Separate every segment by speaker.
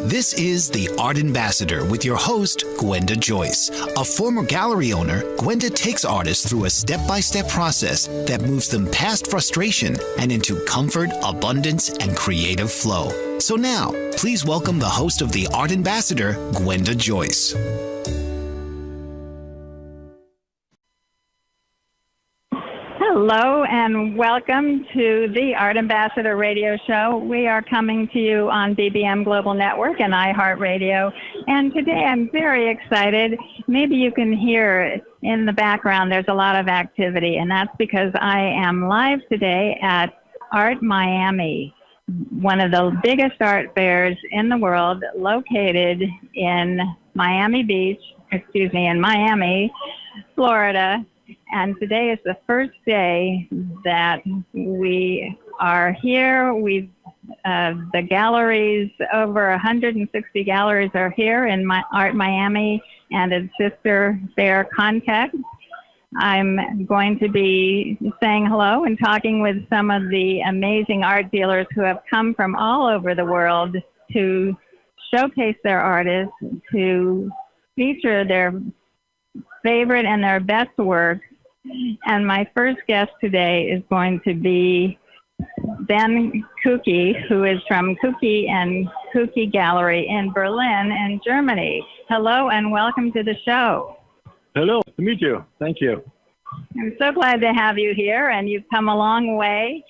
Speaker 1: This is The Art Ambassador with your host, Gwenda Joyce. A former gallery owner, Gwenda takes artists through a step-by-step process that moves them past frustration and into comfort, abundance, and creative flow. So now, please welcome the host of The Art Ambassador, Gwenda Joyce.
Speaker 2: Hello and welcome to the Art Ambassador Radio Show. We are coming to you on BBM Global Network and iHeartRadio. And today I'm very excited. Maybe you can hear in the background there's a lot of activity, and that's because I am live today at Art Miami, one of the biggest art fairs in the world, located in Miami, Florida. And today is the first day that we are here. The galleries, over 160 galleries are here in Art Miami and its sister fair Context. I'm going to be saying hello and talking with some of the amazing art dealers who have come from all over the world to showcase their artists, to feature their favorite and their best work. And my first guest today is going to be Ben Kuki, who is from Kuki and Kuki Gallery in Berlin in Germany. Hello and welcome to the show.
Speaker 3: Hello, nice to meet you. Thank you.
Speaker 2: I'm so glad to have you here, and you've come a long way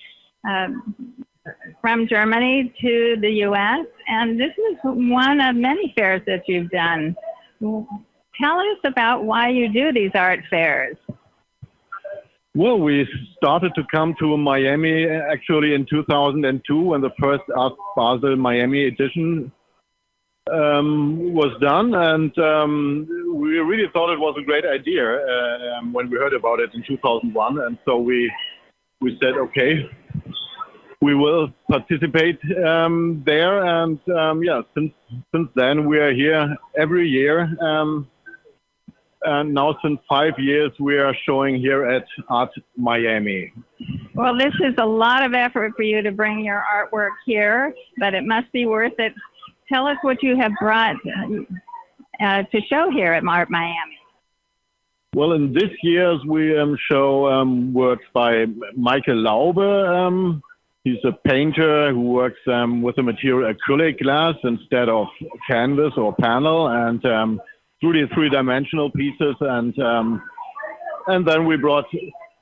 Speaker 2: from Germany to the U.S., and this is one of many fairs that you've done. Tell us about why you do these art fairs.
Speaker 3: Well, we started to come to Miami actually in 2002 when the first Art Basel Miami edition was done, and we really thought it was a great idea when we heard about it in 2001, and so we said, okay, we will participate there, and since then we are here every year. And now since 5 years, we are showing here at Art Miami.
Speaker 2: Well, this is a lot of effort for you to bring your artwork here, but it must be worth it. Tell us what you have brought to show here at Art Miami.
Speaker 3: Well, in this year's we show works by Michael Laube. He's a painter who works with the material acrylic glass instead of canvas or panel, and really three-dimensional pieces, and then we brought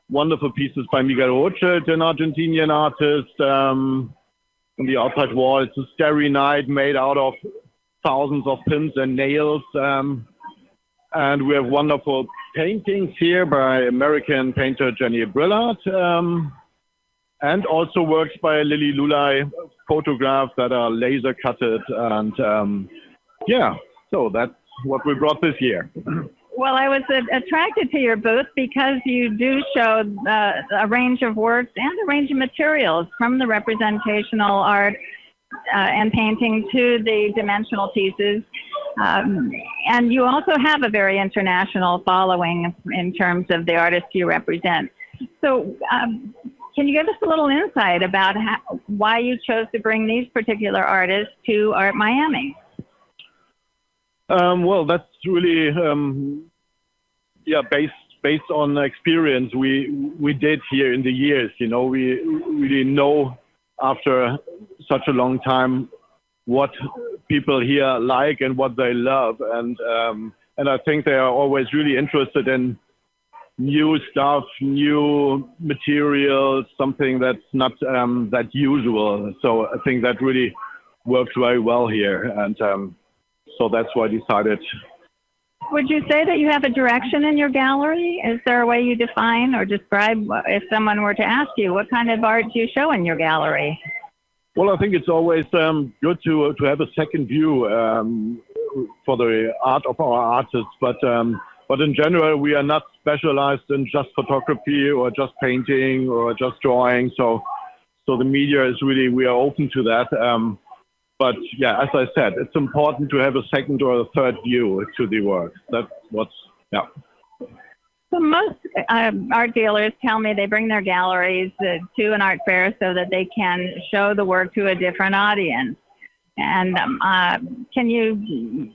Speaker 3: wonderful pieces by Miguel Rothschild, an Argentinian artist. On the outside wall, it's a starry night made out of thousands of pins and nails. And we have wonderful paintings here by American painter Jenny Brillard, and also works by Lily Lulay, photographs that are laser cutted, and so that's what we brought this year.
Speaker 2: Well, I was attracted to your booth because you do show a range of works and a range of materials, from the representational art and painting to the dimensional pieces. And you also have a very international following in terms of the artists you represent. So can you give us a little insight about why you chose to bring these particular artists to Art Miami?
Speaker 3: Well, that's really, based on experience we did here in the years. You know, we really know after such a long time what people here like and what they love, and I think they are always really interested in new stuff, new materials, something that's not that usual. So I think that really works very well here, and so that's why I decided.
Speaker 2: Would you say that you have a direction in your gallery? Is there a way you define or describe, if someone were to ask you, what kind of art do you show in your gallery?
Speaker 3: Well, I think it's always good to have a second view for the art of our artists, but in general, we are not specialized in just photography or just painting or just drawing. So the media is really, we are open to that. But yeah, as I said, it's important to have a second or a third view to the work. That's what's, yeah.
Speaker 2: So most art dealers tell me they bring their galleries to an art fair so that they can show the work to a different audience. And can you?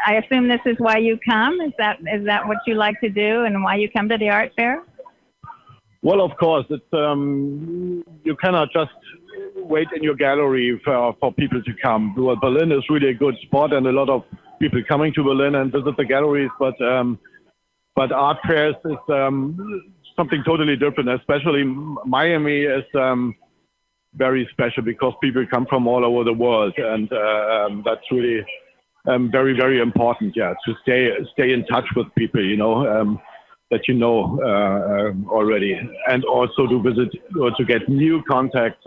Speaker 2: I assume this is why you come. Is that what you like to do, and why you come to the art fair?
Speaker 3: Well, of course, it's you cannot just wait in your gallery for people to come. Well, Berlin is really a good spot, and a lot of people coming to Berlin and visit the galleries. But art fairs is something totally different. Especially Miami is very special because people come from all over the world, and that's really very, very important. Yeah, to stay in touch with people, that already, and also to visit or to get new contacts.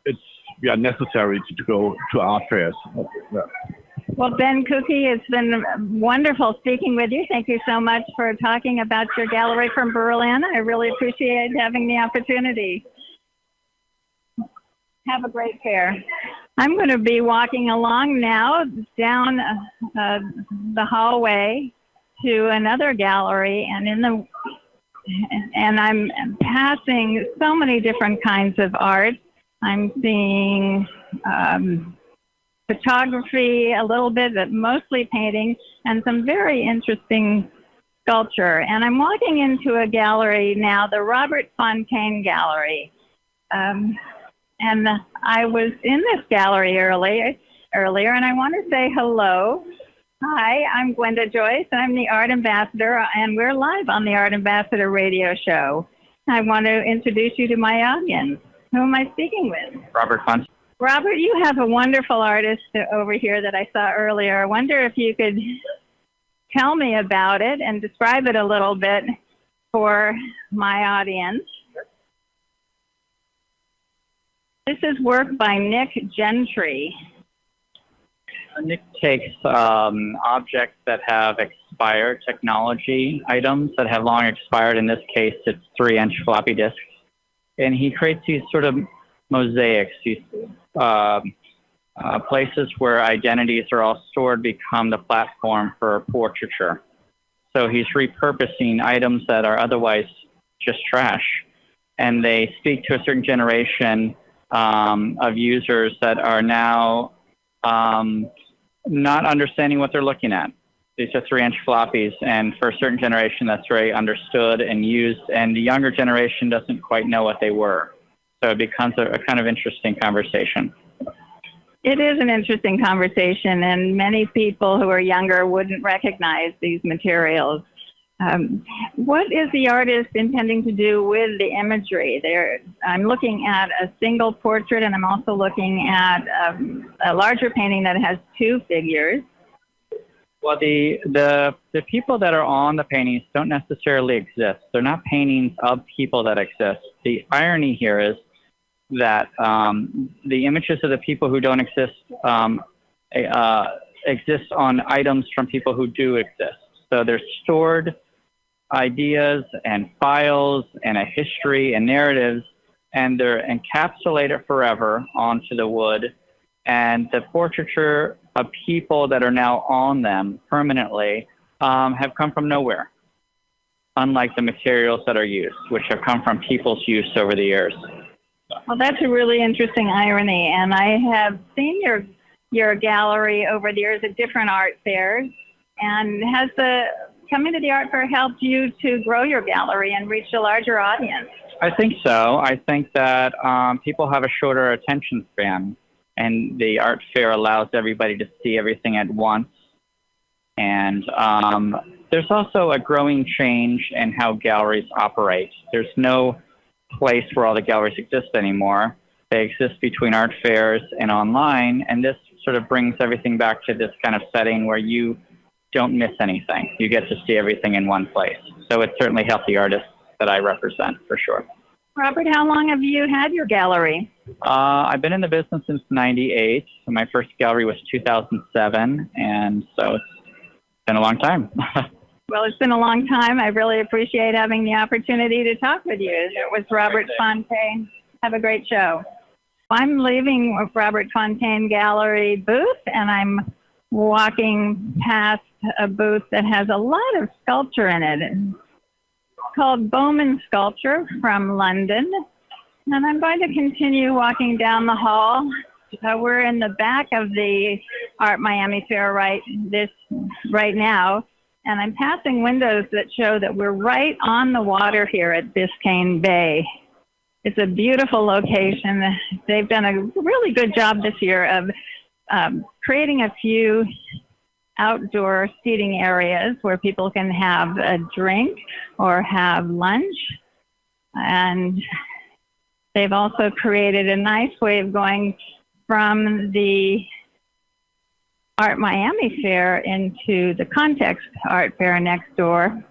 Speaker 3: It's necessary to go to art fairs. Yeah.
Speaker 2: Well, Ben Kuki, it's been wonderful speaking with you. Thank you so much for talking about your gallery from Berlin. I really appreciate having the opportunity. Have a great fair. I'm going to be walking along now down the hallway to another gallery, and I'm passing so many different kinds of art. I'm seeing photography a little bit, but mostly painting, and some very interesting sculpture. And I'm walking into a gallery now, the Robert Fontaine Gallery. And I was in this gallery earlier, and I want to say hello. Hi, I'm Gwenda Joyce. I'm the Art Ambassador, and we're live on the Art Ambassador radio show. I want to introduce you to my audience. Who am I speaking with?
Speaker 4: Robert Fontaine.
Speaker 2: Robert, you have a wonderful artist over here that I saw earlier. I wonder if you could tell me about it and describe it a little bit for my audience. This is work by Nick Gentry.
Speaker 4: Nick takes objects that have expired technology items that have long expired. In this case, it's 3-inch floppy disks. And he creates these sort of mosaics, these places where identities are all stored become the platform for portraiture. So he's repurposing items that are otherwise just trash. And they speak to a certain generation of users that are now not understanding what they're looking at. These are 3-inch floppies, and for a certain generation, that's very understood and used, and the younger generation doesn't quite know what they were. So it becomes a kind of interesting conversation.
Speaker 2: It is an interesting conversation, and many people who are younger wouldn't recognize these materials. What is the artist intending to do with the imagery? I'm looking at a single portrait, and I'm also looking at a larger painting that has 2 figures.
Speaker 4: Well, the people that are on the paintings don't necessarily exist. They're not paintings of people that exist. The irony here is that the images of the people who don't exist exist on items from people who do exist. So they're stored ideas and files and a history and narratives, and they're encapsulated forever onto the wood. And the portraiture of people that are now on them permanently have come from nowhere, unlike the materials that are used, which have come from people's use over the years.
Speaker 2: Well, that's a really interesting irony, and I have seen your gallery over the years at different art fairs. And has coming to the art fair helped you to grow your gallery and reach a larger audience?
Speaker 4: I think so. I think that people have a shorter attention span, and the art fair allows everybody to see everything at once. And there's also a growing change in how galleries operate. There's no place where all the galleries exist anymore. They exist between art fairs and online, and this sort of brings everything back to this kind of setting where you don't miss anything. You get to see everything in one place. So it's certainly helped the artists that I represent, for sure.
Speaker 2: Robert, how long have you had your gallery?
Speaker 4: I've been in the business since '98. So my first gallery was 2007, and so it's been a long time.
Speaker 2: Well, it's been a long time. I really appreciate having the opportunity to talk with you. It was Robert Fontaine. Have a great show. I'm leaving Robert Fontaine Gallery booth, and I'm walking past a booth that has a lot of sculpture in it. It's called Bowman Sculpture from London. And I'm going to continue walking down the hall We're in the back of the Art Miami Fair right now, and I'm passing windows that show that we're right on the water here at Biscayne Bay. It's a beautiful location. They've done a really good job this year of creating a few outdoor seating areas where people can have a drink or have lunch. And they've also created a nice way of going from the Art Miami Fair into the Context Art Fair next door.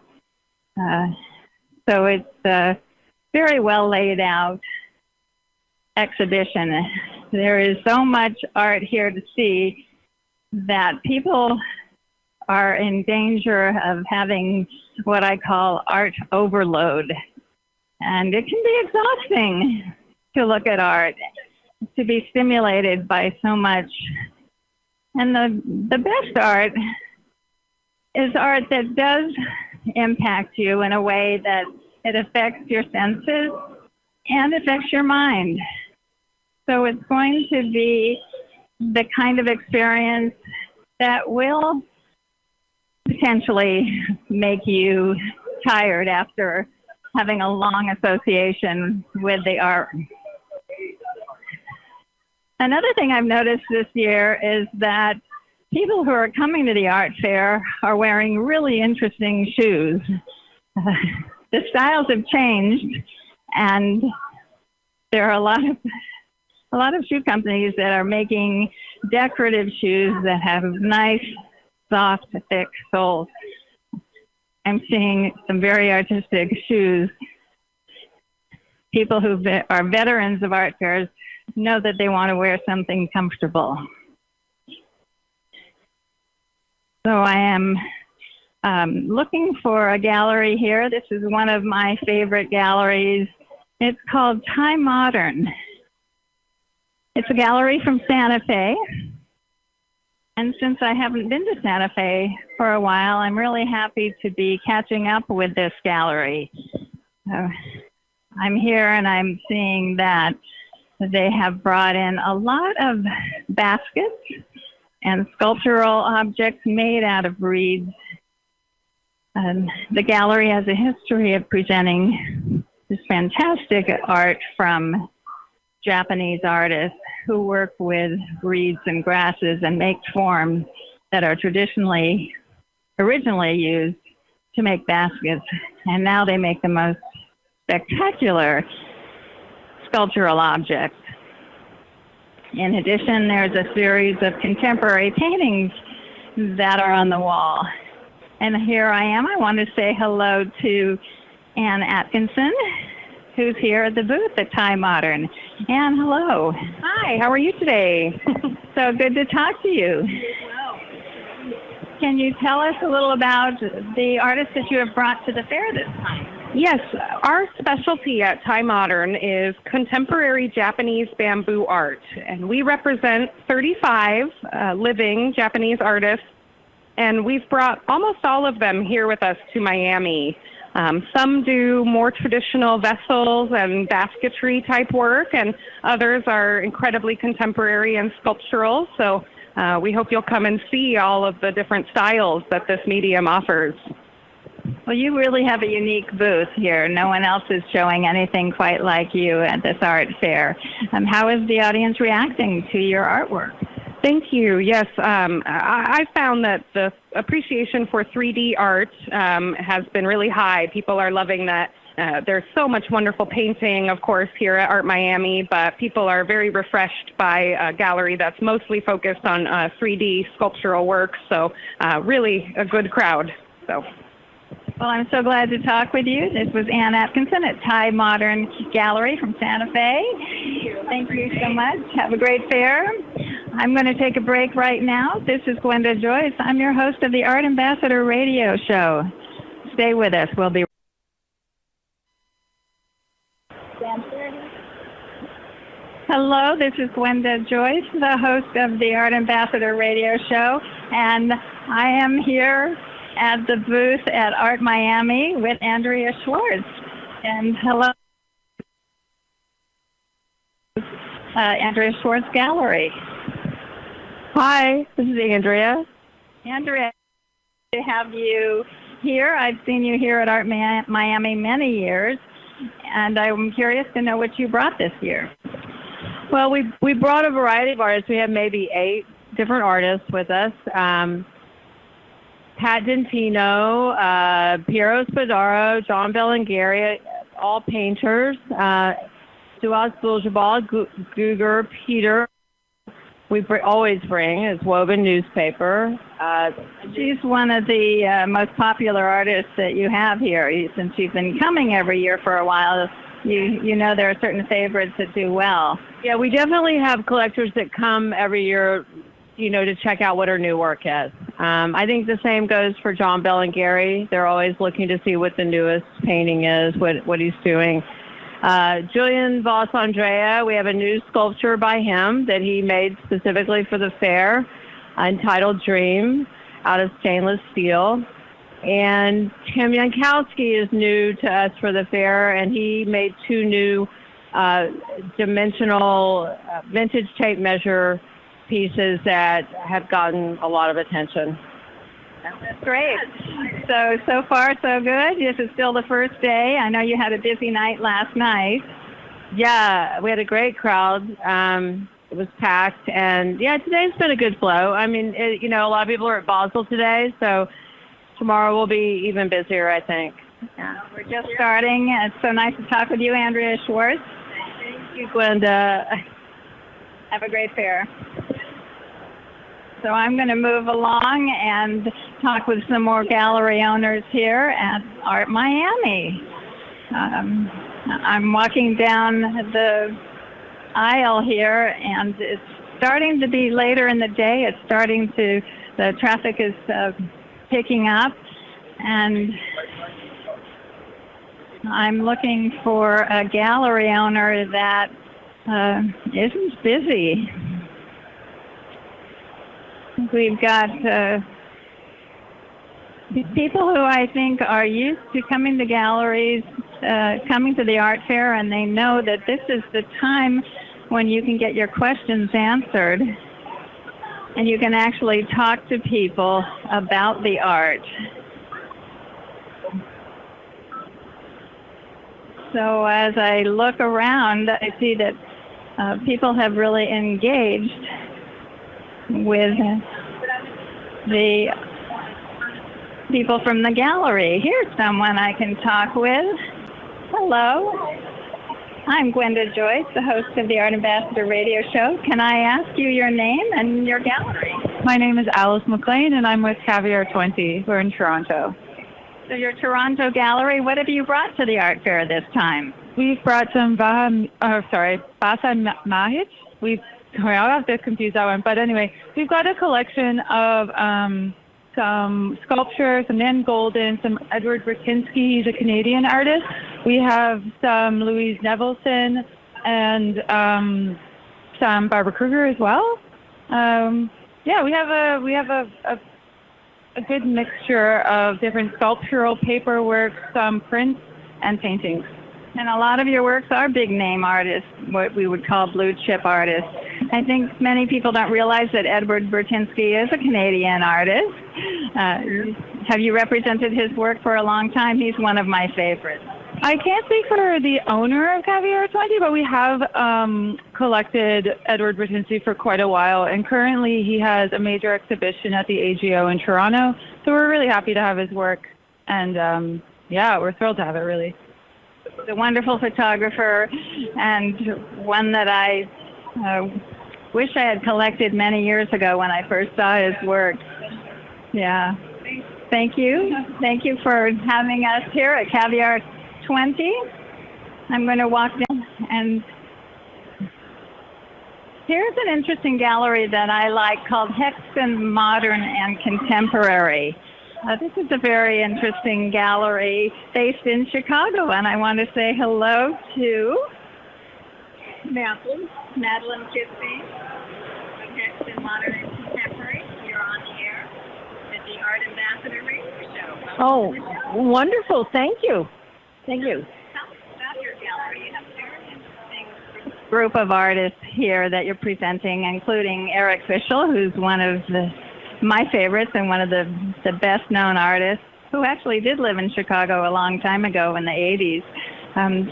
Speaker 2: So it's a very well laid out exhibition. There is so much art here to see that people are in danger of having what I call art overload. And it can be exhausting to look at art, to be stimulated by so much. And the best art is art that does impact you in a way that it affects your senses and affects your mind. So it's going to be the kind of experience that will potentially make you tired after having a long association with the art. Another thing I've noticed this year is that people who are coming to the art fair are wearing really interesting shoes. The styles have changed, and there are a lot of shoe companies that are making decorative shoes that have nice, soft, thick soles. I'm seeing some very artistic shoes. People who are veterans of art fairs know that they want to wear something comfortable. So I am looking for a gallery here. This is one of my favorite galleries. It's called Thai Modern. It's a gallery from Santa Fe. And since I haven't been to Santa Fe for a while, I'm really happy to be catching up with this gallery. I'm here and I'm seeing that they have brought in a lot of baskets and sculptural objects made out of reeds. The gallery has a history of presenting this fantastic art from Japanese artists who work with reeds and grasses and make forms that are originally used to make baskets. And now they make the most spectacular sculptural objects. In addition, there's a series of contemporary paintings that are on the wall. And here I am. I want to say hello to Ann Atkinson, who's here at the booth at Thai Modern. Ann, hello.
Speaker 5: Hi, how are you today?
Speaker 2: So good to talk to you. Can you tell us a little about the artists that you have brought to the fair this time?
Speaker 5: Yes, our specialty at Thai Modern is contemporary Japanese bamboo art, and we represent 35 living Japanese artists, and we've brought almost all of them here with us to Miami. Some do more traditional vessels and basketry type work, and others are incredibly contemporary and sculptural, so we hope you'll come and see all of the different styles that this medium offers.
Speaker 2: Well, you really have a unique booth here. No one else is showing anything quite like you at this art fair. How is the audience reacting to your artwork?
Speaker 5: Thank you. Yes, I found that the appreciation for 3D art has been really high. People are loving that. There's so much wonderful painting, of course, here at Art Miami, but people are very refreshed by a gallery that's mostly focused on 3D sculptural work, so really a good crowd. So.
Speaker 2: Well, I'm so glad to talk with you. This was Ann Atkinson at Thai Modern Gallery from Santa Fe. Thank you so much. Have a great fair. I'm going to take a break right now. This is Gwenda Joyce. I'm your host of the Art Ambassador Radio Show. Stay with us. We'll be Hello, this is Gwenda Joyce, the host of the Art Ambassador Radio Show, and I am here at the booth at Art Miami with Andrea Schwartz. And hello. Andrea Schwartz Gallery.
Speaker 5: Hi, this is Andrea.
Speaker 2: Andrea, to have you here. I've seen you here at Art Miami many years, and I'm curious to know what you brought this year.
Speaker 5: Well, we brought a variety of artists. We have maybe 8 different artists with us. Pat Dentino, Piero Spadaro, John Bellingeri, all painters. Suaz Buljabal, Guger, Peter. We always bring is Woven newspaper.
Speaker 2: She's one of the most popular artists that you have here. Since you've been coming every year for a while, you know there are certain favorites that do well.
Speaker 5: Yeah, we definitely have collectors that come every year, to check out what her new work is. I think the same goes for John Bellingeri. They're always looking to see what the newest painting is, what he's doing. Julian Voss Andrea, we have a new sculpture by him that he made specifically for the fair, entitled Dream, out of stainless steel. And Tim Jankowski is new to us for the fair, and he made 2 new dimensional vintage tape measure pieces that have gotten a lot of attention.
Speaker 2: That's great. So far, so good. This is still the first day. I know you had a busy night last night.
Speaker 5: Yeah, we had a great crowd. It was packed, and yeah, today's been a good flow. I mean, a lot of people are at Basel today, so tomorrow will be even busier, I think.
Speaker 2: Yeah, we're just starting. It's so nice to talk with you, Andrea Schwartz.
Speaker 5: Thank you, Gwenda.
Speaker 2: Have a great fair. So I'm going to move along and talk with some more gallery owners here at Art Miami. I'm walking down the aisle here, and it's starting to be later in the day. The traffic is picking up, and I'm looking for a gallery owner that isn't busy. We've got people who I think are used to coming to galleries, coming to the art fair, and they know that this is the time when you can get your questions answered and you can actually talk to people about the art. So as I look around, I see that people have really engaged with the people from the gallery. Here's someone I can talk with. Hello. I'm Gwenda Joyce, the host of the Art Ambassador radio show. Can I ask you your name and your gallery?
Speaker 6: My name is Alice McLean, and I'm with Caviar 20. We're in Toronto.
Speaker 2: So your Toronto gallery, what have you brought to the art fair this time?
Speaker 6: We've brought some Basa Mahic. Sorry, I'll have to confuse that one. But anyway, we've got a collection of some sculpture, some Nan Golden, some Edward Burtynsky. He's a Canadian artist. We have some Louise Nevelson and some Barbara Kruger as well. We have a good mixture of different sculptural paperwork, some prints, and paintings.
Speaker 2: And a lot of your works are big name artists, what we would call blue chip artists. I think many people don't realize that Edward Burtynsky is a Canadian artist. Have you represented his work for a long time? He's one of my favorites.
Speaker 6: I can't speak for the owner of Caviar 20, but we have collected Edward Burtynsky for quite a while, and currently he has a major exhibition at the AGO in Toronto, so we're really happy to have his work, and we're thrilled to have it, really.
Speaker 2: He's a wonderful photographer, and one that I wish I had collected many years ago when I first saw his work. Yeah. Thank you. Thank you for having us here at Caviar 20. I'm going to walk down, and here's an interesting gallery that I like called Hexton Modern and Contemporary. This is a very interesting gallery based in Chicago, and I want to say hello to Madeline Kitsey of Hexton Modern and Contemporary. You're on the air at the Art Ambassador radio show.
Speaker 7: Oh, wonderful. Thank you. Thank you.
Speaker 2: Tell us about your gallery. You have very interesting group of artists here that you're presenting, including Eric Fischl, who's one of my favorites and one of the best-known artists, who actually did live in Chicago a long time ago in the 80s.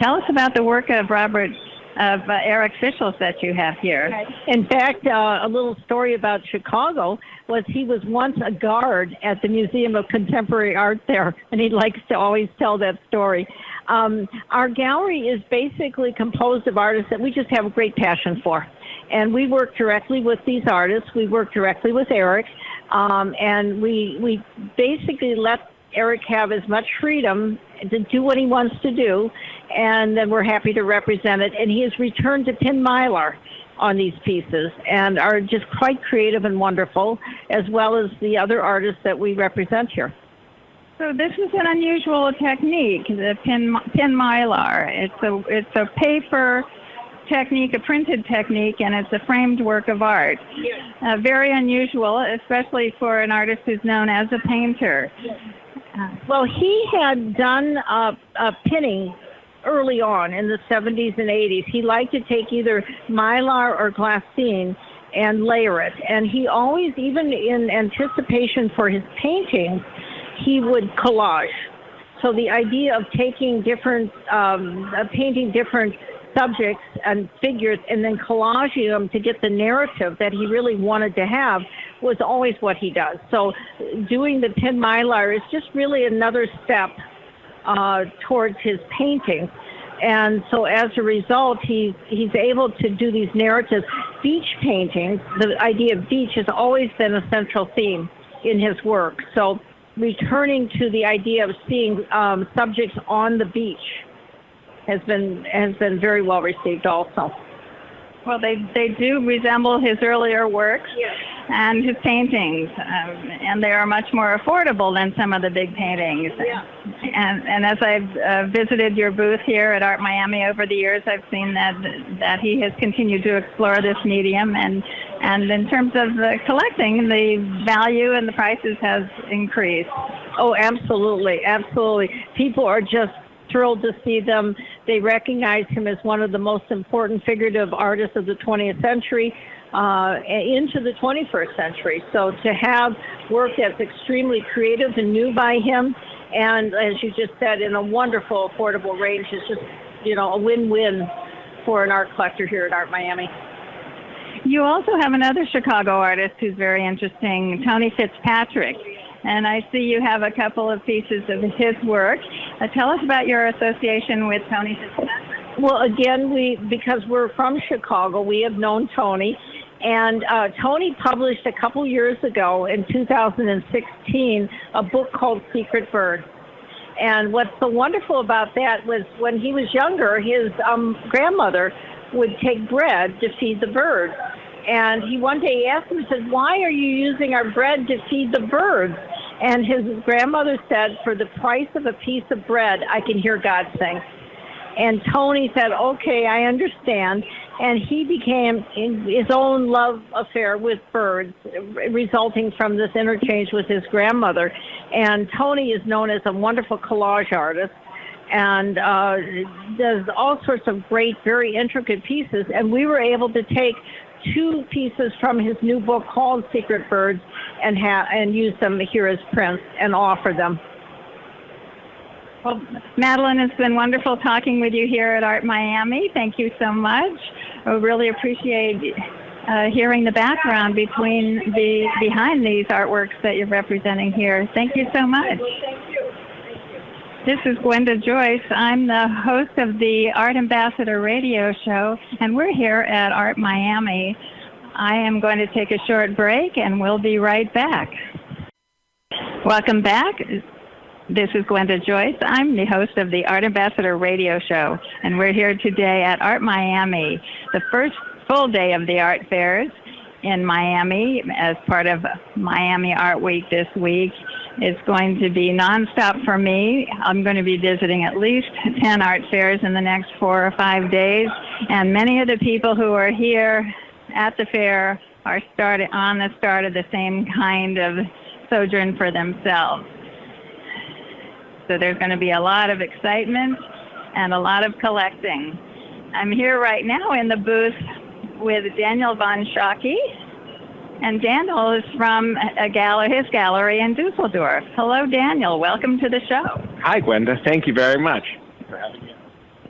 Speaker 2: Tell us about the work of Eric Fischl that you have here.
Speaker 7: In fact, a little story about Chicago was he was once a guard at the Museum of Contemporary Art there, and he likes to always tell that story. Our gallery is basically composed of artists that we just have a great passion for. And we work directly with these artists. We work directly with Eric, and we basically let Eric have as much freedom to do what he wants to do, and then we're happy to represent it. And he has returned to pin mylar on these pieces and are just quite creative and wonderful, as well as the other artists that we represent here.
Speaker 2: So this is an unusual technique, the pin mylar. It's a paper technique, a printed technique, and it's a framed work of art. Yes. Very unusual, especially for an artist who's known as a painter.
Speaker 7: Well, he had done pinning early on in the 70s and 80s. He liked to take either mylar or glassine and layer it. And he always, even in anticipation for his paintings, he would collage. So the idea of taking different, painting different subjects and figures and then collaging them to get the narrative that he really wanted to have was always what he does. So doing the pin mylar is just really another step towards his painting. And so as a result, he's able to do these narratives. Beach paintings, the idea of beach has always been a central theme in his work. So returning to the idea of seeing subjects on the beach has been very well received also.
Speaker 2: Well, they do resemble his earlier works. Yes. And his paintings, and they are much more affordable than some of the big paintings.
Speaker 7: Yeah.
Speaker 2: And as I've visited your booth here at Art Miami over the years, I've seen that he has continued to explore this medium, and in terms of the collecting, the value and the prices has increased.
Speaker 7: Oh, absolutely, absolutely. People are just thrilled to see them. They recognize him as one of the most important figurative artists of the 20th century. Into the 21st century. So to have work that's extremely creative and new by him, and as you just said, in a wonderful, affordable range, is just, a win-win for an art collector here at Art Miami.
Speaker 2: You also have another Chicago artist who's very interesting, Tony Fitzpatrick. And I see you have a couple of pieces of his work. Tell us about your association with Tony Fitzpatrick.
Speaker 7: Well, again, because we're from Chicago, we have known Tony. And Tony published a couple years ago, in 2016, a book called Secret Birds. And what's so wonderful about that was when he was younger, his grandmother would take bread to feed the birds. And he one day asked him, he said, "Why are you using our bread to feed the birds?" And his grandmother said, "For the price of a piece of bread, I can hear God sing." And Tony said, "Okay, I understand." And he became his own love affair with birds, resulting from this interchange with his grandmother. And Tony is known as a wonderful collage artist and does all sorts of great, very intricate pieces. And we were able to take two pieces from his new book called Secret Birds and use them here as prints and offer them.
Speaker 2: Well, Madeline, it's been wonderful talking with you here at Art Miami. Thank you so much. I really appreciate hearing the background behind these artworks that you're representing here. Thank you so much.
Speaker 7: Well, thank you.
Speaker 2: This is Gwenda Joyce. I'm the host of the Art Ambassador radio show, and we're here at Art Miami. I am going to take a short break, and we'll be right back. Welcome back. This is Gwenda Joyce. I'm the host of the Art Ambassador radio show, and we're here today at Art Miami, the first full day of the art fairs in Miami as part of Miami Art Week this week. It's going to be nonstop for me. I'm going to be visiting at least 10 art fairs in the next 4 or 5 days, and many of the people who are here at the fair are on the start of the same kind of sojourn for themselves. So there's going to be a lot of excitement and a lot of collecting. I'm here right now in the booth with Daniel von Schocke, and Daniel is from his gallery in Dusseldorf. Hello, Daniel. Welcome to the show.
Speaker 8: Hi, Gwenda. Thank you very much for having me.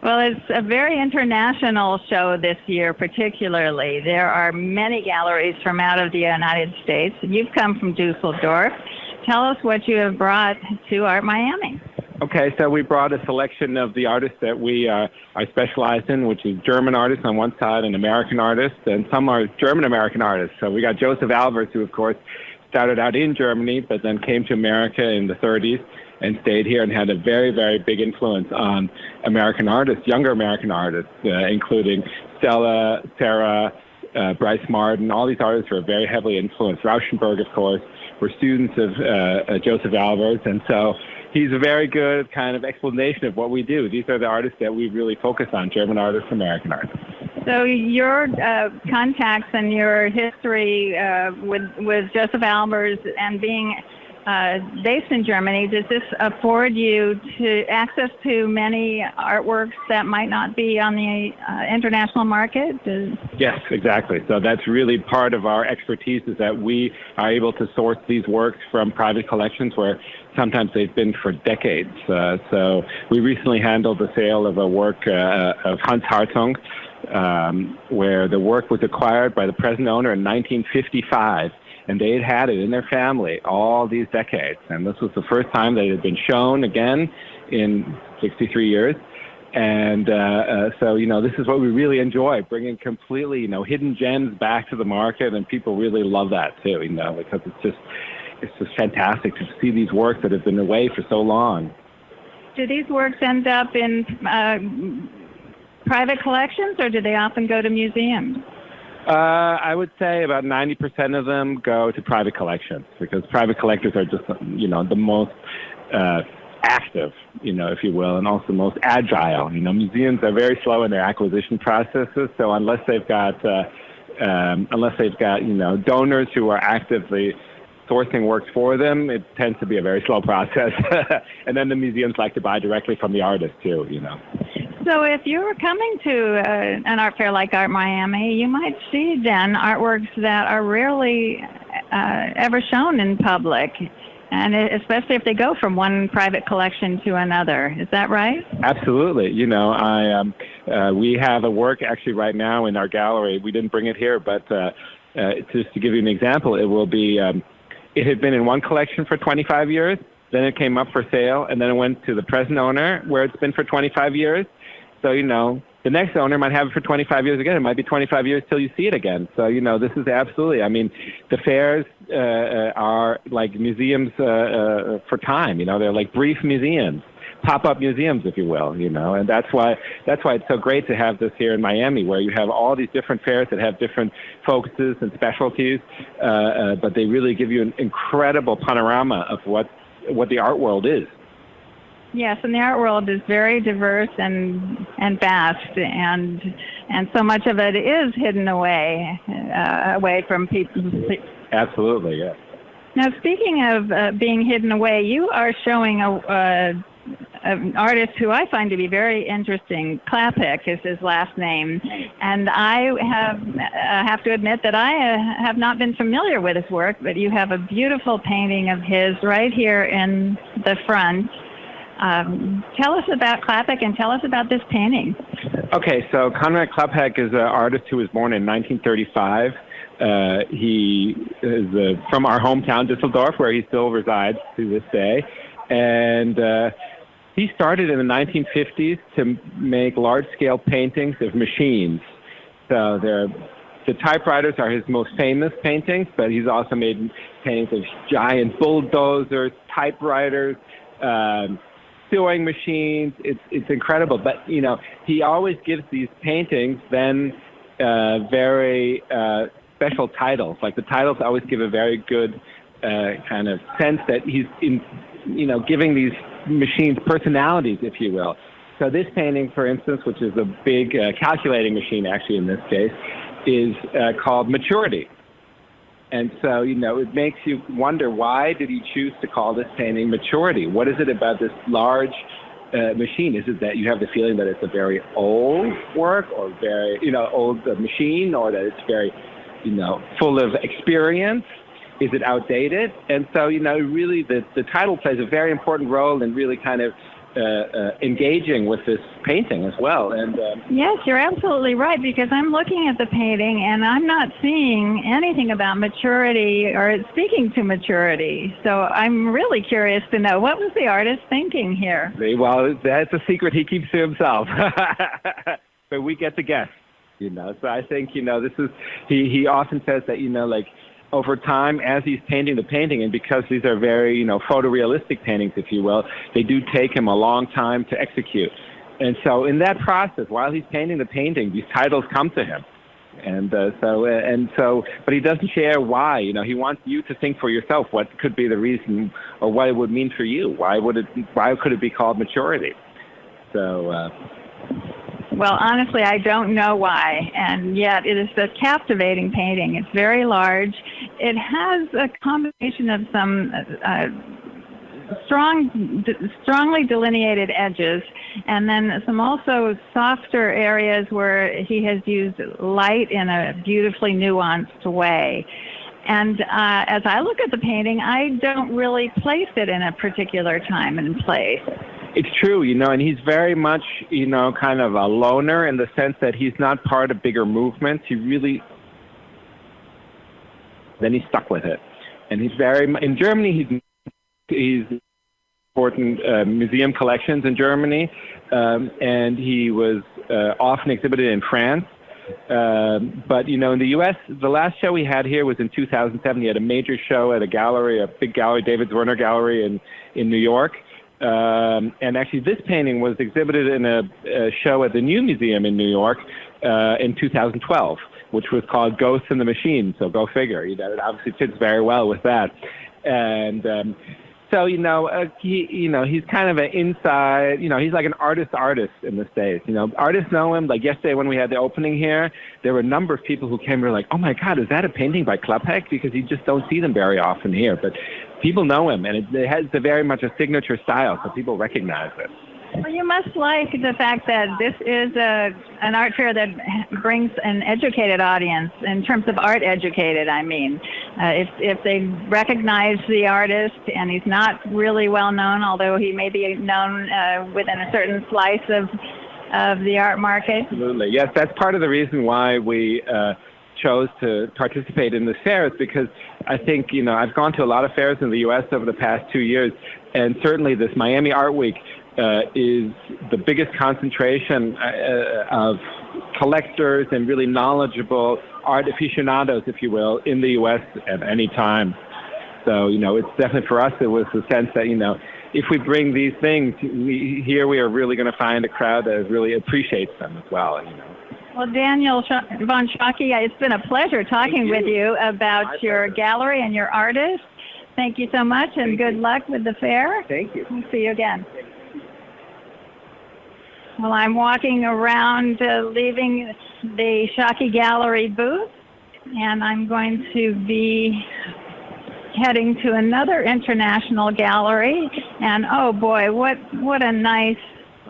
Speaker 2: Well, it's a very international show this year, particularly. There are many galleries from out of the United States. You've come from Dusseldorf. Tell us what you have brought to Art Miami.
Speaker 8: Okay, so we brought a selection of the artists that we are specialized in, which is German artists on one side and American artists, and some are German-American artists. So we got Josef Albers, who, of course, started out in Germany, but then came to America in the 30s and stayed here and had a very, very big influence on American artists, younger American artists, including Stella, Sarah, Bryce Martin. All these artists were very heavily influenced. Rauschenberg, of course, were students of Josef Albers, and so he's a very good kind of explanation of what we do. These are the artists that we really focus on, German artists, American artists.
Speaker 2: So your contacts and your history with Josef Albers and being based in Germany, does this afford you to access to many artworks that might not be on the international market?
Speaker 8: Yes, exactly. So that's really part of our expertise, is that we are able to source these works from private collections where sometimes they've been for decades. So we recently handled the sale of a work of Hans Hartung, where the work was acquired by the present owner in 1955. And they had it in their family all these decades. And this was the first time that it had been shown again in 63 years. And so, this is what we really enjoy, bringing completely, hidden gems back to the market. And people really love that too, because it's just fantastic to see these works that have been away for so long.
Speaker 2: Do these works end up in private collections, or do they often go to museums?
Speaker 8: I would say about 90% of them go to private collections, because private collectors are just, the most active, if you will, and also most agile. Museums are very slow in their acquisition processes, so unless they've got, donors who are actively sourcing works for them, it tends to be a very slow process. And then the museums like to buy directly from the artist too,
Speaker 2: So if you were coming to an art fair like Art Miami, you might see then artworks that are rarely ever shown in public, and especially if they go from one private collection to another. Is that right?
Speaker 8: Absolutely. We have a work actually right now in our gallery. We didn't bring it here, but just to give you an example, it will be, it had been in one collection for 25 years, then it came up for sale, and then it went to the present owner where it's been for 25 years. So, the next owner might have it for 25 years again. It might be 25 years till you see it again. So, this is absolutely, the fairs are like museums for time. They're like brief museums, pop-up museums, if you will, and that's why it's so great to have this here in Miami, where you have all these different fairs that have different focuses and specialties, but they really give you an incredible panorama of what the art world is.
Speaker 2: Yes, and the art world is very diverse and vast, and so much of it is hidden away from people.
Speaker 8: Absolutely, yes.
Speaker 2: Now, speaking of being hidden away, you are showing an artist who I find to be very interesting. Klapek is his last name, and I have to admit that I have not been familiar with his work, but you have a beautiful painting of his right here in the front. Tell us about Klapek and tell us about this painting.
Speaker 8: Okay, so Konrad Klapek is an artist who was born in 1935. He is from our hometown, Düsseldorf, where he still resides to this day. And he started in the 1950s to make large-scale paintings of machines. So the typewriters are his most famous paintings, but he's also made paintings of giant bulldozers, typewriters, sewing machines. It's incredible. But, he always gives these paintings then very special titles. Like the titles always give a very good kind of sense that he's giving these machines personalities, if you will. So this painting, for instance, which is a big calculating machine actually in this case, is called Maturity. And so, it makes you wonder, why did he choose to call this painting Maturity? What is it about this large machine? Is it that you have the feeling that it's a very old work or very, old machine, or that it's very, full of experience? Is it outdated? And so, really the title plays a very important role in really kind of engaging with this painting as well. And
Speaker 2: yes, you're absolutely right, because I'm looking at the painting and I'm not seeing anything about maturity or it's speaking to maturity. So I'm really curious to know, what was the artist thinking here?
Speaker 8: Well, that's a secret he keeps to himself. But we get to guess, So I think, this is, he often says that, over time, as he's painting the painting, and because these are very, photorealistic paintings, if you will, they do take him a long time to execute. And so in that process, while he's painting the painting, these titles come to him. And but he doesn't share why. He wants you to think for yourself what could be the reason, or what it would mean for you. Why could it be called maturity? So.
Speaker 2: Well, honestly, I don't know why, and yet it is a captivating painting. It's very large. It has a combination of some strongly delineated edges, and then some also softer areas where he has used light in a beautifully nuanced way. And as I look at the painting, I don't really place it in a particular time and place.
Speaker 8: It's true, and he's very much, kind of a loner in the sense that he's not part of bigger movements. Then he's stuck with it. And he's in Germany, he's important museum collections in Germany, and he was often exhibited in France. But, in the U.S., the last show he had here was in 2007. He had a major show at a big gallery, David Zwirner Gallery in New York. And actually, this painting was exhibited in a show at the New Museum in New York in 2012, which was called Ghosts in the Machine. So go figure. It obviously fits very well with that. And so he's kind of an inside. He's like an artist in the States. Artists know him. Like yesterday when we had the opening here, there were a number of people who came and were like, "Oh my God, is that a painting by Klapek?" Because you just don't see them very often here. But people know him, and it has very much a signature style, so people recognize it.
Speaker 2: Well, you must like the fact that this is an art fair that brings an educated audience, in terms of art educated, I mean. If they recognize the artist, and he's not really well known, although he may be known within a certain slice of the art market.
Speaker 8: Absolutely. Yes, that's part of the reason why we chose to participate in this fair, is because I think, I've gone to a lot of fairs in the U.S. over the past 2 years, and certainly this Miami Art Week is the biggest concentration of collectors and really knowledgeable art aficionados, if you will, in the U.S. at any time. So, it's definitely for us, it was the sense that, if we bring these things, we are really going to find a crowd that really appreciates them as well,
Speaker 2: Well, Daniel von Schake, it's been a pleasure talking with you about your gallery and your artist. Thank you so much, and good luck with the fair.
Speaker 8: Thank you.
Speaker 2: We'll see you again. Well, I'm walking around, leaving the Schake Gallery booth, and I'm going to be heading to another international gallery. And oh boy, what a nice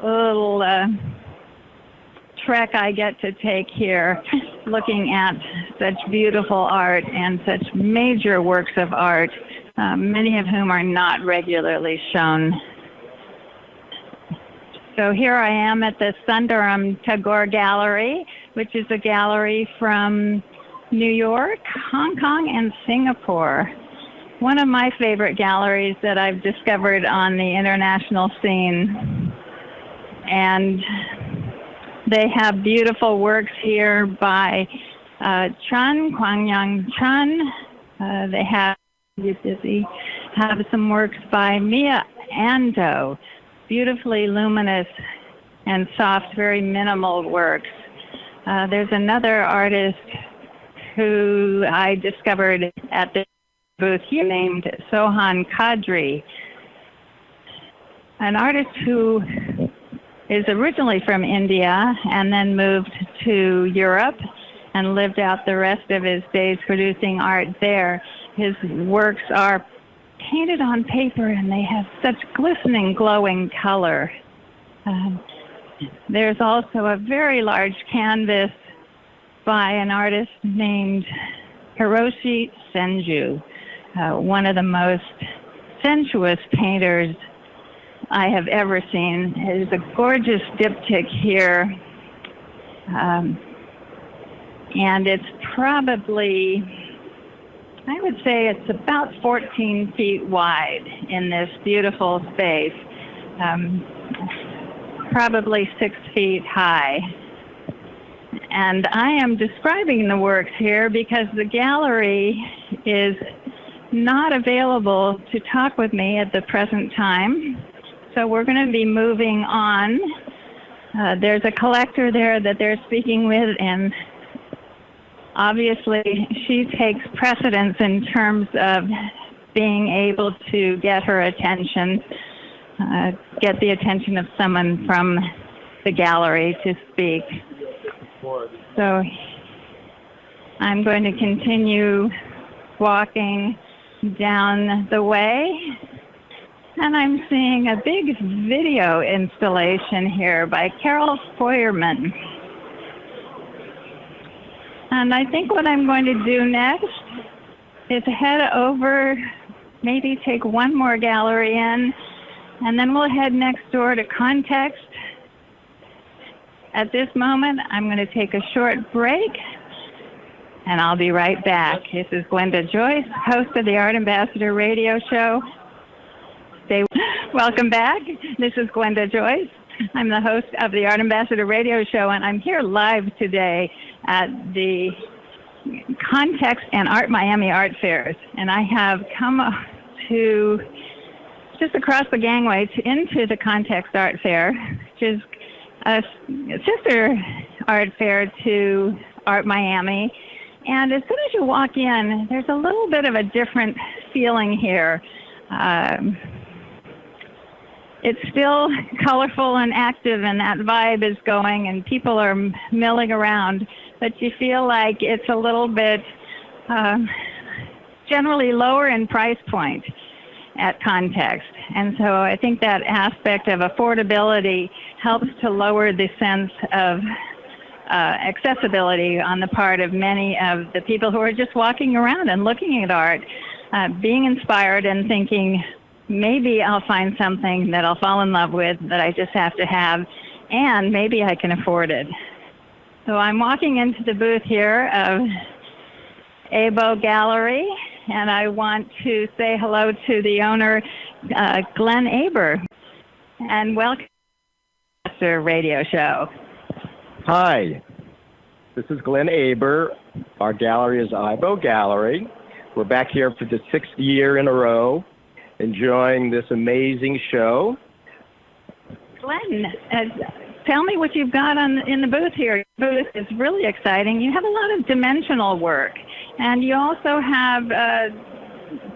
Speaker 2: little trek I get to take here, looking at such beautiful art and such major works of art, many of whom are not regularly shown. So here I am at the Sundaram Tagore Gallery, which is a gallery from New York, Hong Kong, and Singapore. One of my favorite galleries that I've discovered on the international scene. And they have beautiful works here by Kwangyang Chun. They have some works by Mia Andoh. Beautifully luminous and soft, very minimal works. There's another artist who I discovered at the booth here named Sohan Kadri, an artist who is originally from India and then moved to Europe and lived out the rest of his days producing art there. His works are painted on paper, and they have such glistening, glowing color. There's also a very large canvas by an artist named Hiroshi Senju, one of the most sensuous painters I have ever seen. It is a gorgeous diptych here, and it's probably, I would say it's about 14 feet wide in this beautiful space, probably 6 feet high. And I am describing the works here because the gallery is not available to talk with me at the present time. So we're going to be moving on. There's a collector there that they're speaking with, and obviously she takes precedence in terms of being able to get her attention, get the attention of someone from the gallery to speak. So I'm going to continue walking down the way, and I'm seeing a big video installation here by Carol Feuerman. And I think what I'm going to do next is head over, maybe take one more gallery in, and then we'll head next door to Context. At this moment, I'm going to take a short break, and I'll be right back. This is Gwenda Joyce, host of the Art Ambassador Radio Show. Welcome back. This is Gwenda Joyce. I'm the host of the Art Ambassador Radio Show, and I'm here live today at the Context and Art Miami art fairs. And I have come to just across the gangway into the Context Art Fair, which is a sister art fair to Art Miami. And as soon as you walk in, there's a little bit of a different feeling here. It's still colorful and active, and that vibe is going, and people are milling around, but you feel like it's a little bit generally lower in price point at Context. And so I think that aspect of affordability helps to lower the sense of accessibility on the part of many of the people who are just walking around and looking at art, being inspired and thinking, maybe I'll find something that I'll fall in love with that I just have to have, and maybe I can afford it. So I'm walking into the booth here of Abo Gallery, and I want to say hello to the owner, Glenn Aber, and welcome to the radio show.
Speaker 9: Hi, this is Glenn Aber. Our gallery is Abo Gallery. We're back here for the 6th year in a row, enjoying this amazing show.
Speaker 2: Glenn, tell me what you've got in the booth here. Your booth is really exciting. You have a lot of dimensional work, and you also have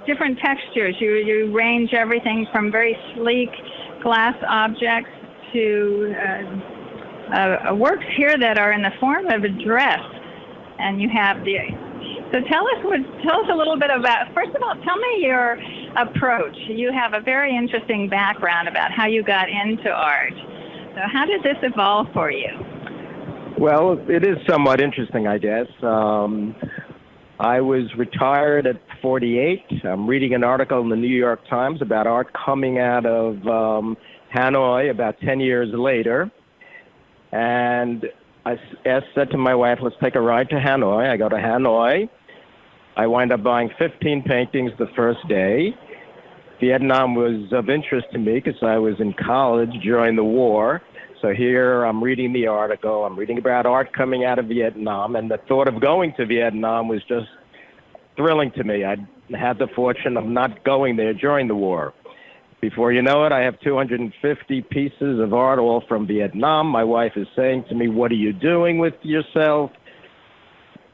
Speaker 2: different textures. You range everything from very sleek glass objects to works here that are in the form of a dress. And you have the... So tell us a little bit about, first of all, tell me your approach. You have a very interesting background about how you got into art. So how did this evolve for you?
Speaker 9: Well, it is somewhat interesting, I guess. I was retired at 48. I'm reading an article in the New York Times about art coming out of Hanoi about 10 years later. And I said to my wife, let's take a ride to Hanoi. I go to Hanoi. I wind up buying 15 paintings the first day. Vietnam was of interest to me because I was in college during the war. So here I'm reading the article. I'm reading about art coming out of Vietnam, and the thought of going to Vietnam was just thrilling to me. I had the fortune of not going there during the war. Before you know it, I have 250 pieces of art, all from Vietnam. My wife is saying to me, what are you doing with yourself?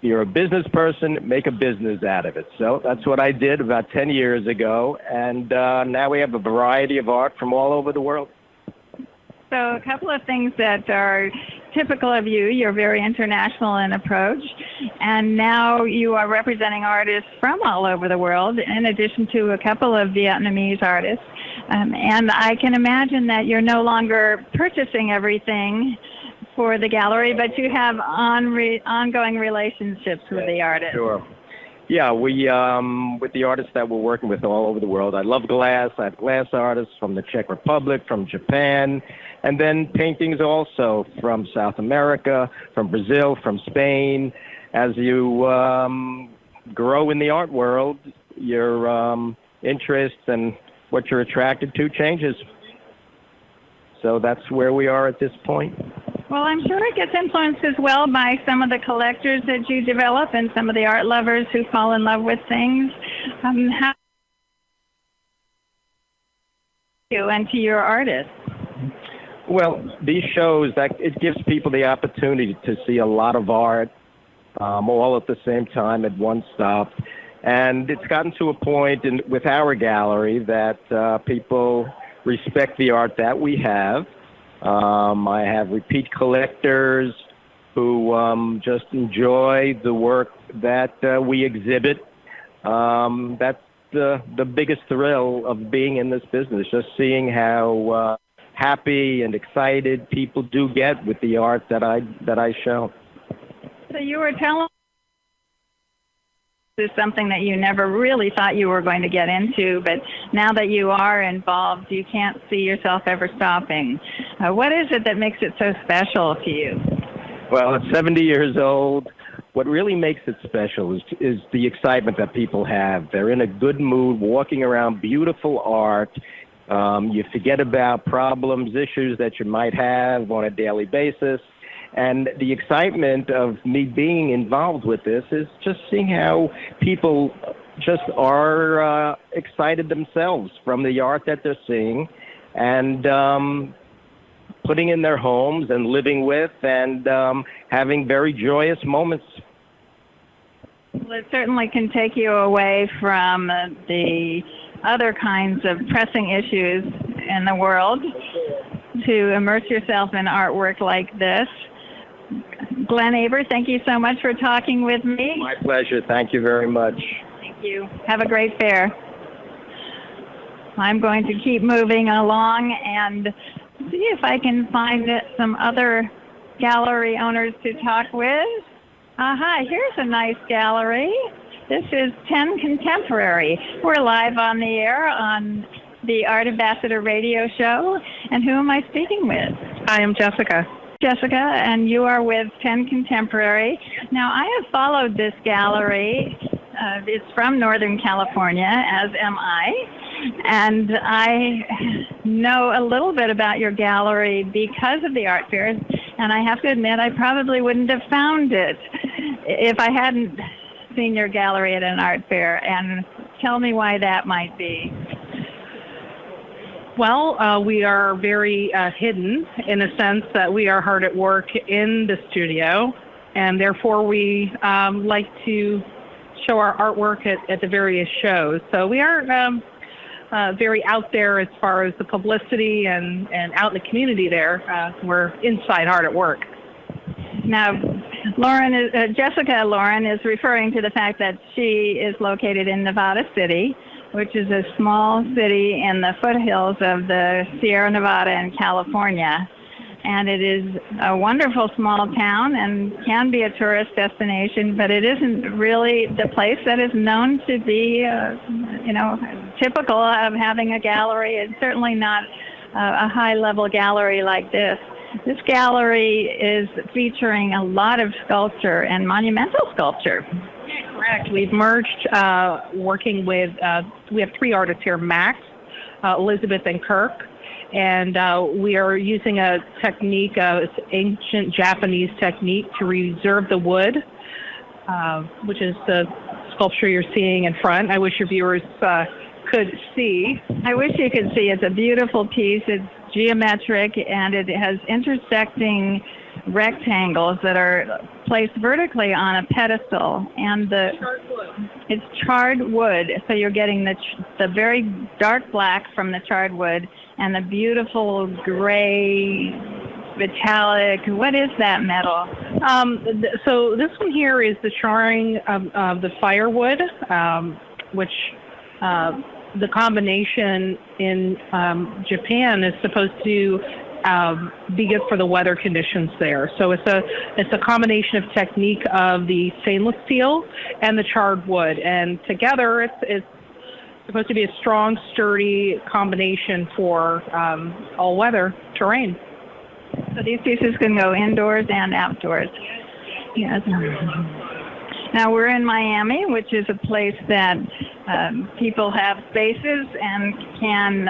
Speaker 9: You're a business person, make a business out of it. So that's what I did about 10 years ago, and now we have a variety of art from all over the world.
Speaker 2: So a couple of things that are typical of you. You're very international in approach. And now you are representing artists from all over the world, in addition to a couple of Vietnamese artists. And I can imagine that you're no longer purchasing everything for the gallery, but you have ongoing relationships with the artists.
Speaker 9: Sure. Yeah, we with the artists that we're working with all over the world. I love glass. I have glass artists from the Czech Republic, from Japan, and then paintings also from South America, from Brazil, from Spain. As you grow in the art world, your interests and what you're attracted to changes. So that's where we are at this point.
Speaker 2: Well, I'm sure it gets influenced as well by some of the collectors that you develop and some of the art lovers who fall in love with things. How you and to your artists?
Speaker 9: Well, these shows, that it gives people the opportunity to see a lot of art all at the same time at one stop. And it's gotten to a point with our gallery that people respect the art that we have. I have repeat collectors who just enjoy the work that we exhibit. That's the biggest thrill of being in this business, just seeing how happy and excited people do get with the art that I show.
Speaker 2: So you were telling is something that you never really thought you were going to get into, but now that you are involved, you can't see yourself ever stopping. What is it that makes it so special to you?
Speaker 9: Well, at 70 years old, what really makes it special is the excitement that people have. They're in a good mood, walking around beautiful art. You forget about problems, issues that you might have on a daily basis. And the excitement of me being involved with this is just seeing how people just are excited themselves from the art that they're seeing and putting in their homes and living with and having very joyous moments.
Speaker 2: Well, it certainly can take you away from the other kinds of pressing issues in the world to immerse yourself in artwork like this. Glenn Aber, thank you so much for talking with me.
Speaker 9: My pleasure. Thank you very much.
Speaker 2: Thank you. Have a great fair. I'm going to keep moving along and see if I can find some other gallery owners to talk with. Hi, here's a nice gallery. This is 10 Contemporary. We're live on the air on the Art Ambassador radio show. And who am I speaking with?
Speaker 5: I am Jessica.
Speaker 2: Jessica, and you are with 10 Contemporary. Now, I have followed this gallery. It's from Northern California, as am I. And I know a little bit about your gallery because of the art fairs. And I have to admit, I probably wouldn't have found it if I hadn't seen your gallery at an art fair. And tell me why that might be.
Speaker 5: Well, we are very hidden in a sense that we are hard at work in the studio, and therefore we like to show our artwork at the various shows. So we are very out there as far as the publicity and out in the community there. We're inside hard at work.
Speaker 2: Now, Jessica Lauren is referring to the fact that she is located in Nevada City, which is a small city in the foothills of the Sierra Nevada in California. And it is a wonderful small town and can be a tourist destination, but it isn't really the place that is known to be, typical of having a gallery. It's certainly not a high-level gallery like this. This gallery is featuring a lot of sculpture and monumental sculpture.
Speaker 5: Correct. We've merged working with, we have three artists here, Max, Elizabeth, and Kirk. And we are using a technique, it's ancient Japanese technique to reserve the wood, which is the sculpture you're seeing in front. I wish your viewers could see.
Speaker 2: I wish you could see. It's a beautiful piece. It's geometric, and it has intersecting rectangles that are placed vertically on a pedestal, and it's charred wood, so you're getting the very dark black from the charred wood and the beautiful gray metallic. What is that metal?
Speaker 5: So this one here is the charring of the firewood, which the combination in Japan is supposed to be good for the weather conditions there. So it's a combination of technique of the stainless steel and the charred wood, and together it's supposed to be a strong, sturdy combination for all weather terrain.
Speaker 2: So these pieces can go indoors and outdoors. Yes. Now we're in Miami, which is a place that people have spaces and can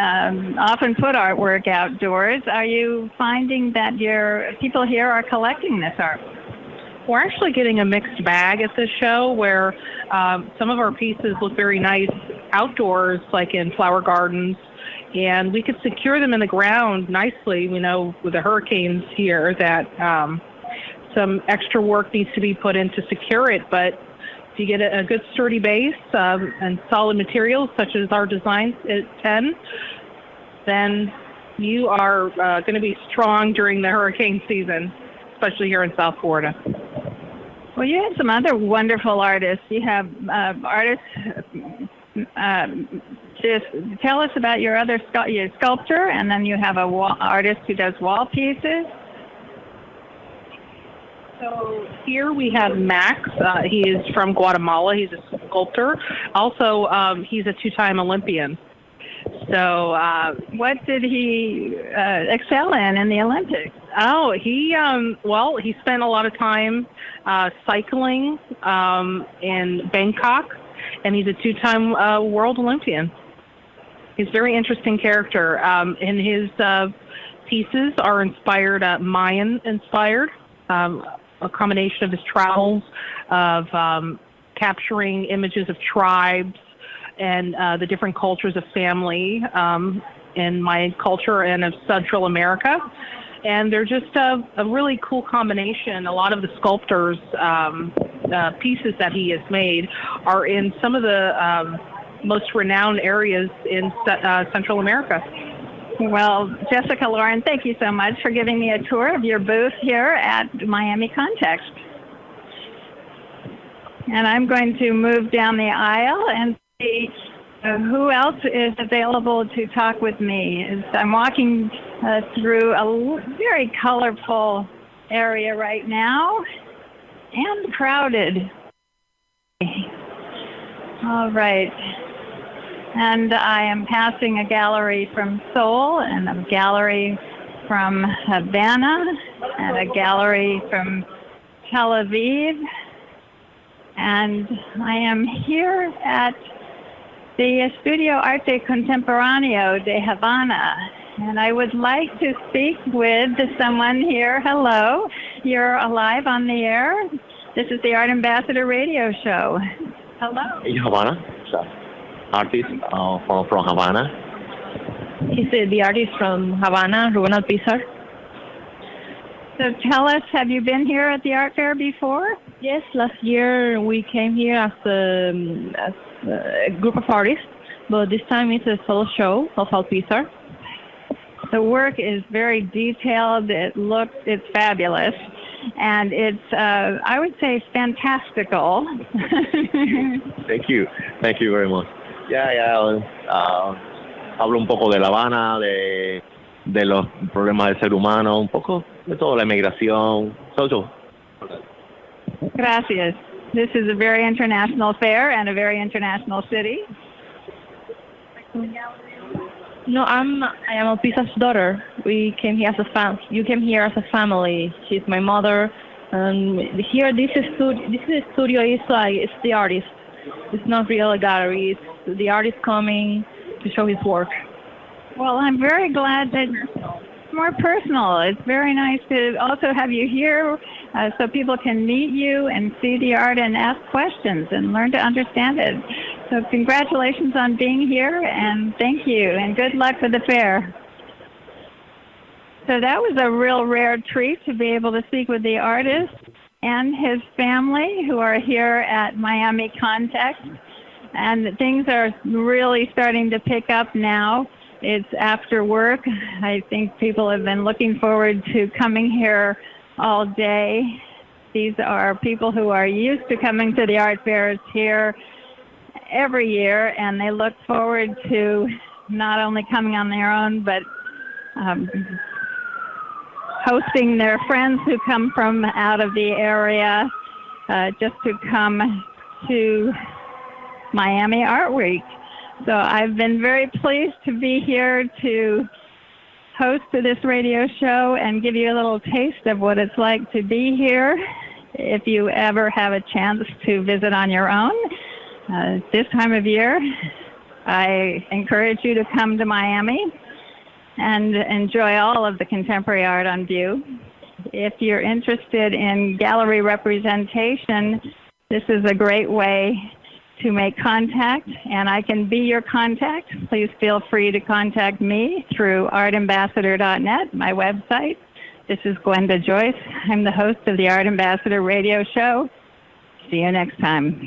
Speaker 2: often put artwork outdoors. Are you finding that your people here are collecting this art?
Speaker 5: We're actually getting a mixed bag at this show where some of our pieces look very nice outdoors, like in flower gardens, and we could secure them in the ground nicely. We know with the hurricanes here that some extra work needs to be put in to secure it, but if you get a good sturdy base and solid materials such as our designs at 10, then you are going to be strong during the hurricane season, especially here in South Florida.
Speaker 2: Well, you have some other wonderful artists. You have artists. Just tell us about your other your sculptor, and then you have a artist who does wall pieces.
Speaker 5: So here we have Max. He is from Guatemala. He's a sculptor. Also, he's a two-time Olympian. So
Speaker 2: what did he excel in the Olympics?
Speaker 5: Oh, he spent a lot of time cycling in Bangkok, and he's a two-time world Olympian. He's a very interesting character. And his pieces are inspired, Mayan-inspired. A combination of his travels, of capturing images of tribes and the different cultures of family in Mayan culture and of Central America. And they're just a really cool combination. A lot of the sculptors' pieces that he has made are in some of the most renowned areas in Central America.
Speaker 2: Well, Jessica Lauren, thank you so much for giving me a tour of your booth here at Miami Context. And I'm going to move down the aisle and see who else is available to talk with me. I'm walking through a very colorful area right now and crowded. All right. And I am passing a gallery from Seoul and a gallery from Havana and a gallery from Tel Aviv. And I am here at the Studio Arte Contemporaneo de Havana. And I would like to speak with someone here. Hello, you're live on the air. This is the Art Ambassador Radio Show. Hello.
Speaker 10: In Havana, artist from Havana.
Speaker 11: He's the artist from Havana, Ruben Alpizar.
Speaker 2: So tell us, have you been here at the art fair before?
Speaker 11: Yes, last year we came here as a group of artists, but this time it's a solo show of Alpizar.
Speaker 2: The work is very detailed. It's fabulous. And it's, I would say, fantastical.
Speaker 10: Thank you very much. Hablo un poco de La Habana, de los problemas del ser humano, un poco de todo, la inmigración, todo.
Speaker 2: Gracias. This is a very international fair and a very international city.
Speaker 11: No, I am Alpizar's daughter. We came here as a You came here as a family. She's my mother. Here, this studio is like, it's the artist. It's not really a gallery. It's the artist coming to show his work.
Speaker 2: Well, I'm very glad that it's more personal. It's very nice to also have you here so people can meet you and see the art and ask questions and learn to understand it. So congratulations on being here, and thank you, and good luck with the fair. So that was a real rare treat to be able to speak with the artist and his family who are here at Miami Context. And things are really starting to pick up now. It's after work. I think people have been looking forward to coming here all day. These are people who are used to coming to the art fairs here every year, and they look forward to not only coming on their own, but hosting their friends who come from out of the area just to come to Miami Art Week. So I've been very pleased to be here to host this radio show and give you a little taste of what it's like to be here. If you ever have a chance to visit on your own this time of year, I encourage you to come to Miami and enjoy all of the contemporary art on view. If you're interested in gallery representation, this is a great way to make contact, and I can be your contact. Please feel free to contact me through artambassador.net, my website. This is Gwenda Joyce. I'm the host of the Art Ambassador radio show. See you next time.